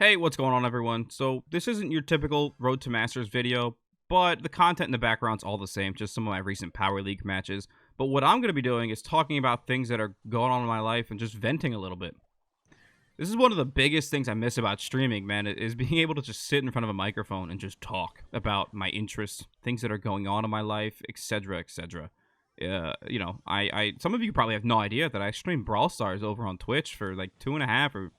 Hey, what's going on, everyone? So, this isn't your typical Road to Masters video, but the content in the background's all the same, just some of my recent Power League matches. But what I'm going to be doing is talking about things that are going on in my life and just venting a little bit. This is one of the biggest things I miss about streaming, man, is being able to just sit in front of a microphone and just talk about my interests, things that are going on in my life, etc., etc. Some of you probably have no idea that I stream Brawl Stars over on Twitch for like 2.5 or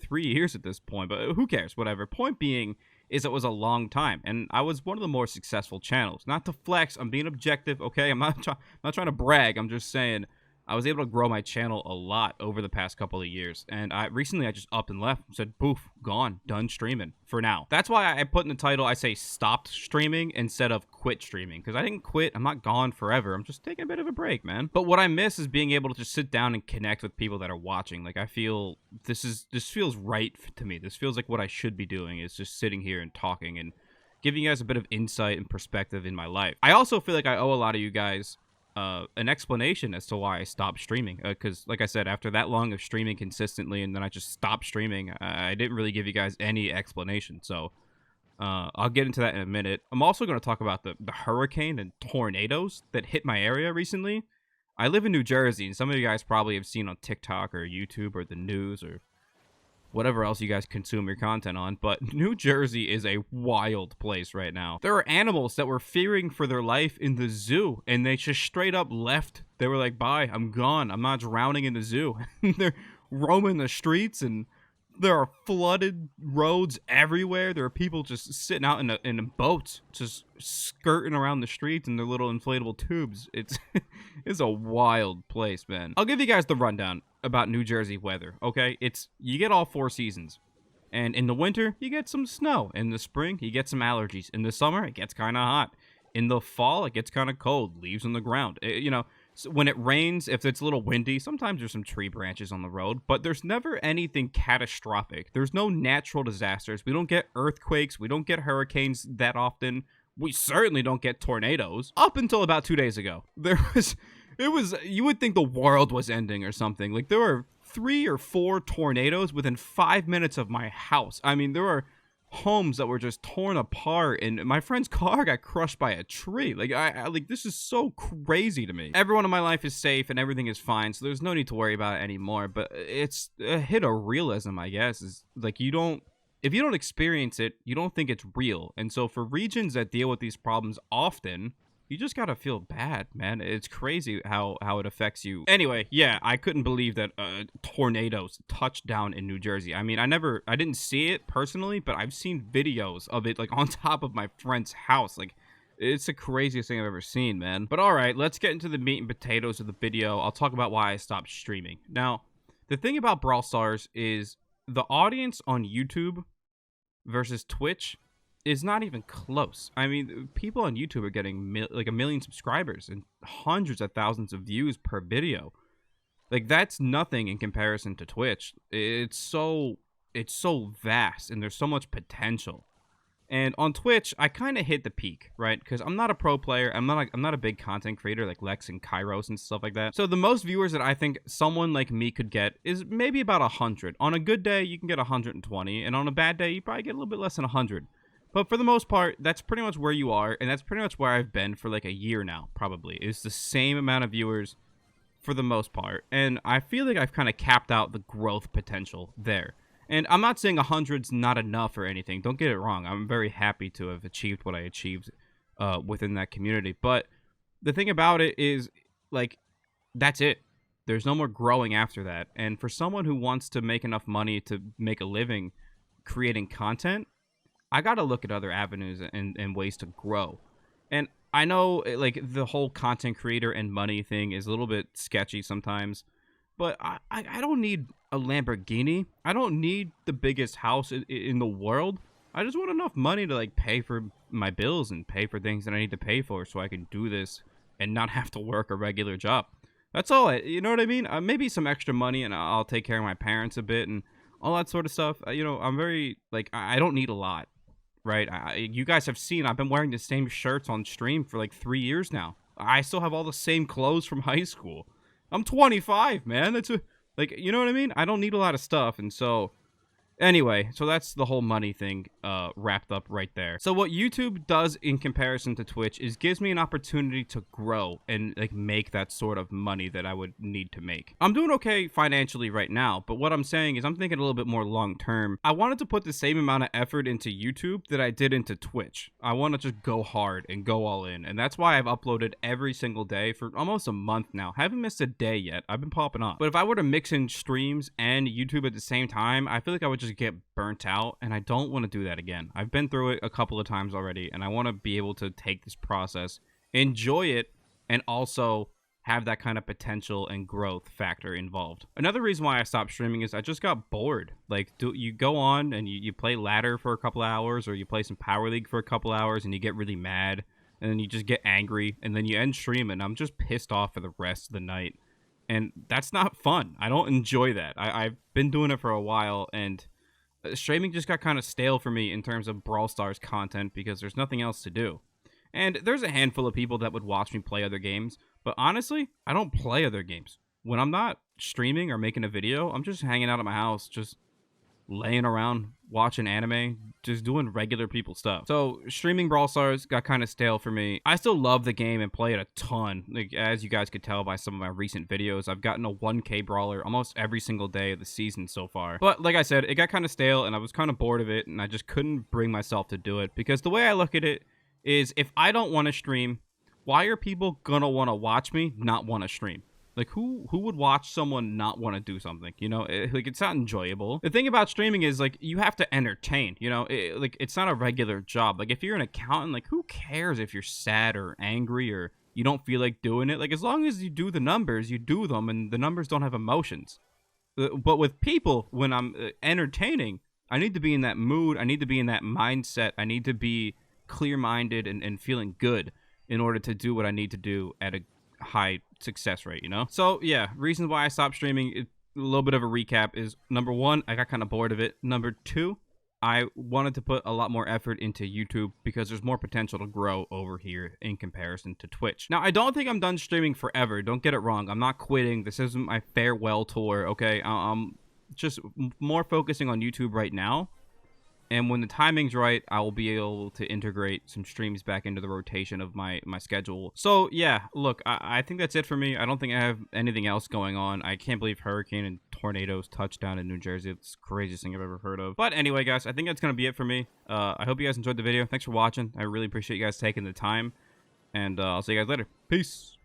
3 years at this point, but who cares? Whatever. Point being is it was a long time, and I was one of the more successful channels. Not to flex, I'm being objective, okay? I'm not trying to brag. I'm just saying I was able to grow my channel a lot over the past couple of years, and recently I just upped and left and said, poof, gone, done streaming for now. That's why I put in the title, I say stopped streaming instead of quit streaming, because I didn't quit, I'm not gone forever, I'm just taking a bit of a break, man. But what I miss is being able to just sit down and connect with people that are watching. Like, I feel this feels right to me. This feels like what I should be doing, is just sitting here and talking and giving you guys a bit of insight and perspective in my life. I also feel like I owe a lot of you guys an explanation as to why I stopped streaming, because like I said, after that long of streaming consistently and then I just stopped streaming, I didn't really give you guys any explanation. So I'll get into that in a minute. I'm also going to talk about the hurricane and tornadoes that hit my area recently. I live in New Jersey, and some of you guys probably have seen on TikTok or YouTube or the news or whatever else you guys consume your content on, but New Jersey is a wild place right now. There are animals that were fearing for their life in the zoo, and they just straight up left. They were like, bye, I'm gone. I'm not drowning in the zoo. They're roaming the streets, and there are flooded roads everywhere. There are people just sitting out in boats, just skirting around the streets in their little inflatable tubes. It's a wild place, man. I'll give you guys the rundown about New Jersey weather, okay? You get all 4 seasons. And in the winter, you get some snow. In the spring, you get some allergies. In the summer, it gets kind of hot. In the fall, it gets kind of cold. Leaves on the ground. So when it rains, if it's a little windy, sometimes there's some tree branches on the road, but there's never anything catastrophic. There's no natural disasters. We don't get earthquakes. We don't get hurricanes that often. We certainly don't get tornadoes. Up until about 2 days ago, you would think the world was ending or something. Like, there were 3 or 4 tornadoes within 5 minutes of my house. I mean, there were homes that were just torn apart, and my friend's car got crushed by a tree. Like, like, this is so crazy to me. Everyone in my life is safe and everything is fine, so there's no need to worry about it anymore. But it's a hit of realism, I guess. Is like, if you don't experience it, you don't think it's real. And so for regions that deal with these problems often, you just gotta feel bad, man. It's crazy how it affects you. Anyway, yeah, I couldn't believe that tornadoes touched down in New Jersey. I mean, I didn't see it personally, but I've seen videos of it, like, on top of my friend's house. Like, it's the craziest thing I've ever seen, man. But all right, let's get into the meat and potatoes of the video. I'll talk about why I stopped streaming. Now, the thing about Brawl Stars is the audience on YouTube versus Twitch is not even close. I mean, people on YouTube are getting like 1 million subscribers and hundreds of thousands of views per video. Like, that's nothing in comparison to Twitch. It's so vast, and there's so much potential. And on Twitch, I kind of hit the peak, right? Because I'm not a pro player. I'm not a big content creator like Lex and Kairos and stuff like that. So the most viewers that I think someone like me could get is maybe about 100. On a good day, you can get 120, and on a bad day, you probably get a little bit less than 100. But for the most part, that's pretty much where you are, and that's pretty much where I've been for like a year now, probably. It's the same amount of viewers for the most part, and I feel like I've kind of capped out the growth potential there. And I'm not saying 100's not enough or anything. Don't get it wrong. I'm very happy to have achieved what I achieved within that community. But the thing about it is, like, that's it. There's no more growing after that. And for someone who wants to make enough money to make a living creating content, I gotta look at other avenues and ways to grow. And I know, like, the whole content creator and money thing is a little bit sketchy sometimes, but I don't need a Lamborghini. I don't need the biggest house in the world. I just want enough money to, like, pay for my bills and pay for things that I need to pay for so I can do this and not have to work a regular job. That's all. You know what I mean? Maybe some extra money, and I'll take care of my parents a bit and all that sort of stuff. I'm very, like, I don't need a lot. Right, you guys have seen I've been wearing the same shirts on stream for like 3 years now. I still have all the same clothes from high school. I'm 25, man. Like, you know what I mean? I don't need a lot of stuff, and so Anyway, so that's the whole money thing wrapped up right there. So what YouTube does in comparison to Twitch is gives me an opportunity to grow and like make that sort of money that I would need to make. I'm doing okay financially right now, but what I'm saying is I'm thinking a little bit more long term. I wanted to put the same amount of effort into YouTube that I did into Twitch. I want to just go hard and go all in, and that's why I've uploaded every single day for almost a month now. Haven't missed a day yet. I've been popping off. But if I were to mix in streams and YouTube at the same time, I feel like I would just get burnt out, and I don't want to do that again. I've been through it a couple of times already, and I want to be able to take this process, enjoy it, and also have that kind of potential and growth factor involved. Another reason why I stopped streaming is I just got bored. Like, you go on and you play ladder for a couple hours, or you play some Power League for a couple hours, and you get really mad, and then you just get angry, and then you end stream, and I'm just pissed off for the rest of the night. And that's not fun. I don't enjoy that. I've been doing it for a while, and streaming just got kind of stale for me in terms of Brawl Stars content because there's nothing else to do. And there's a handful of people that would watch me play other games, but honestly, I don't play other games. When I'm not streaming or making a video, I'm just hanging out at my house, just laying around, watching anime, just doing regular people stuff. So streaming Brawl Stars got kind of stale for me. I still love the game and play it a ton. Like, as you guys could tell by some of my recent videos, I've gotten a 1K brawler almost every single day of the season so far. But like I said, it got kind of stale and I was kind of bored of it, and I just couldn't bring myself to do it, because the way I look at it is, if I don't want to stream, why are people gonna want to watch me not want to stream? Like, who would watch someone not want to do something? You know, like, it's not enjoyable. The thing about streaming is, like, you have to entertain, you know? Like, it's not a regular job. Like, if you're an accountant, like, who cares if you're sad or angry or you don't feel like doing it? Like, as long as you do the numbers, you do them, and the numbers don't have emotions. But with people, when I'm entertaining, I need to be in that mood. I need to be in that mindset. I need to be clear-minded and feeling good in order to do what I need to do at a high success rate, you know? So yeah, reasons why I stopped streaming, a little bit of a recap is, number one, I got kind of bored of it. Number two, I wanted to put a lot more effort into YouTube because there's more potential to grow over here in comparison to Twitch. Now, I don't think I'm done streaming forever. Don't get it wrong. I'm not quitting. This isn't my farewell tour, okay? I'm just more focusing on YouTube right now. And when the timing's right, I will be able to integrate some streams back into the rotation of my schedule. So, yeah, look, I think that's it for me. I don't think I have anything else going on. I can't believe hurricane and tornadoes touched down in New Jersey. It's the craziest thing I've ever heard of. But anyway, guys, I think that's going to be it for me. I hope you guys enjoyed the video. Thanks for watching. I really appreciate you guys taking the time. And I'll see you guys later. Peace.